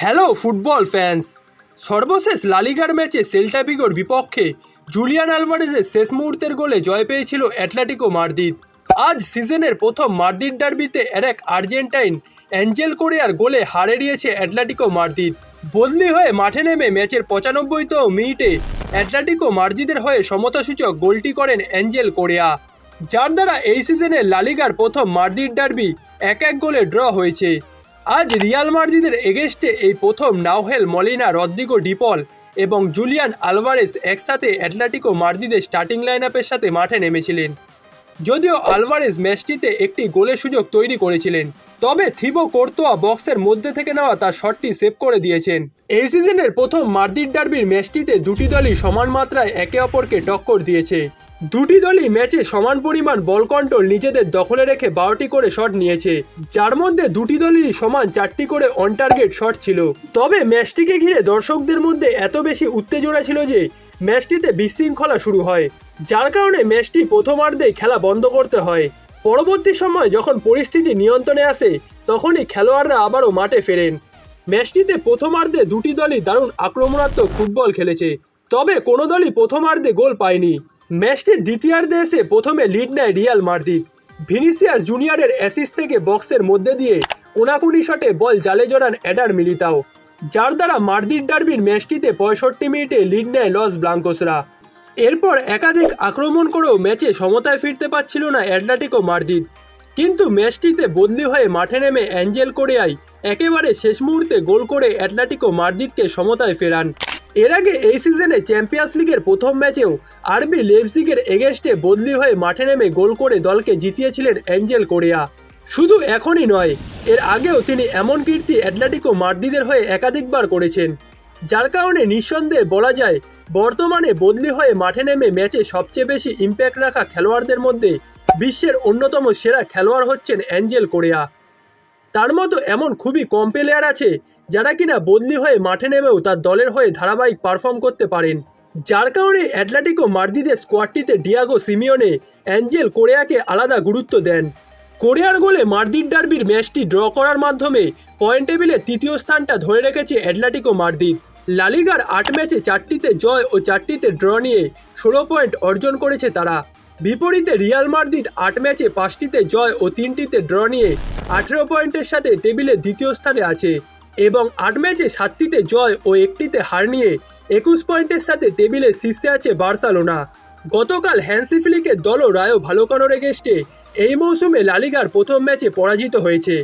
Hello football fans, সর্বশেষ লালিগার ম্যাচে Celta ভিগোর বিপক্ষে জুলিয়ান আলভারেজের শেষ মুহূর্তের গোলে জয় পেয়েছিল অ্যাটলেটিকো মাদ্রিদ। আজ সিজনের প্রথম মাদ্রিদ ডার্বিতে এক আর্জেন্টাইন অ্যাঞ্জেল কোরেয়ার গোলে হার এড়িয়েছে অ্যাটলেটিকো মাদ্রিদ। বদলি হয়ে মাঠে নেমে ম্যাচের 95তম মিনিটে অ্যাটলেটিকো মাদ্রিদের হয়ে সমতাসূচক গোলটি করেন অ্যাঞ্জেল কোরেয়া, যার দ্বারা এই সিজনে লালিগার প্রথম মাদ্রিদ ডার্বি 1-1 গোলে ড্র হয়েছে। আজ রিয়াল মাদ্রিদের এগেস্টে এই প্রথম নাউহেল মলিনা, রদ্রিগো ডিপল এবং জুলিয়ান আলভারেজ একসাথে অ্যাটলেটিকো মাদ্রিদের স্টার্টিং লাইনআপের সাথে মাঠে নেমেছিলেন। যদিও আলভারেজ ম্যাচটিতে একটি গোলের সুযোগ তৈরি করেছিলেন, তবে থিবো কোর্তোয়া বক্সের মধ্যে থেকে নেওয়া তার শটটি সেভ করে দিয়েছেন। এই সিজনের প্রথম মাদ্রিদ ডার্বির ম্যাচটিতে দুটি দলই সমান মাত্রায় একে অপরকে টক্কর দিয়েছে। দুটি দলই ম্যাচে সমান পরিমাণ বল কন্ট্রোল নিজেদের দখলে রেখে 12টি করে শট নিয়েছে, যার মধ্যে দুটি দলেরই সমান 4টি করে অন টার্গেট শট ছিল। তবে ম্যাচটিকে ঘিরে দর্শকদের মধ্যে এত বেশি উত্তেজনা ছিল যে ম্যাচটিতে বিশৃঙ্খলা শুরু হয়, যার কারণে ম্যাচটি প্রথমার্ধেই খেলা বন্ধ করতে হয়। পরবর্তী সময় যখন পরিস্থিতি নিয়ন্ত্রণে আসে, তখনই খেলোয়াড়রা আবারও মাঠে ফেরেন। ম্যাচটিতে প্রথমার্ধে দুটি দলই দারুণ আক্রমণাত্মক ফুটবল খেলেছে, তবে কোনো দলই প্রথমার্ধে গোল পায়নি। ম্যাচটির দ্বিতীয়ার্ধে এসে প্রথমে লিড নেয় রিয়াল মাদ্রিদ। ভিনিসিয়াস জুনিয়রের অ্যাসিস্ট থেকে বক্সের মধ্যে দিয়ে কোনাকুনি শটে বল জালে জড়ান এডার মিলিতাও, যার দ্বারা মাদ্রিদ ডার্বির ম্যাচটিতে 65 মিনিটে লিড নেয় লস ব্লাঙ্কোসরা। এরপর একাধিক আক্রমণ করেও ম্যাচে সমতায় ফিরতে পারছিল না অ্যাটলেটিকো মাদ্রিদ, কিন্তু ম্যাচটিতে বদলি হয়ে মাঠে নেমে অ্যাঞ্জেল কোরেয়াই একেবারে শেষ মুহূর্তে গোল করে অ্যাটলেটিকো মাদ্রিদকে সমতায় ফেরান। এর আগে এই সিজনে চ্যাম্পিয়ন্স লিগের প্রথম ম্যাচেও আরবি লেপজিগের এগেস্টে বদলি হয়ে মাঠে নেমে গোল করে দলকে জিতিয়েছিলেন অ্যাঞ্জেল কোরেয়া। শুধু এখনই নয়, এর আগেও তিনি এমন কীর্তি অ্যাটলেটিকো মাদ্রিদের হয়ে একাধিকবার করেছেন, যার কারণে নিঃসন্দেহে বলা যায় বর্তমানে বদলি হয়ে মাঠে নেমে ম্যাচে সবচেয়ে বেশি ইম্প্যাক্ট রাখা খেলোয়াড়দের মধ্যে বিশ্বের অন্যতম সেরা খেলোয়াড় হচ্ছেন অ্যাঞ্জেল কোরেয়া। তার মতো এমন খুবই কম প্লেয়ার আছে যারা কিনা বদলি হয়ে মাঠে নেমেও তার দলের হয়ে ধারাবাহিক পারফর্ম করতে পারেন, যার কারণে অ্যাটলেটিকো মাদ্রিদের স্কোয়াডটিতে ডিয়াগো সিমিওনে অ্যাঞ্জেল কোরেয়াকে আলাদা গুরুত্ব দেন। কোরেয়ার গোলে মাদ্রিদ ডার্বির ম্যাচটি ড্র করার মাধ্যমে পয়েন্ট টেবিলে তৃতীয় স্থানটা ধরে রেখেছে অ্যাটলেটিকো মাদ্রিদ। লালিগার 8 ম্যাচে 4টিতে জয় ও 4টিতে ড্র নিয়ে 16 পয়েন্ট অর্জন করেছে তারা। বিপরীতে রিয়াল মাদ্রিদ 8 ম্যাচে 5টিতে জয় ও 3টিতে ড্র নিয়ে 18 পয়েন্টের সাথে টেবিলে দ্বিতীয় স্থানে আছে এবং 8 ম্যাচে 7টিতে জয় ও 1টিতে হার নিয়ে 21 পয়েন্টের সাথে টেবিলে শীর্ষে আছে বার্সেলোনা। গতকাল হ্যান্সি ফ্লিকের দলও রায়ো ভালোকানোর এগেস্টে এই মৌসুমে লালিগার প্রথম ম্যাচে পরাজিত হয়েছে।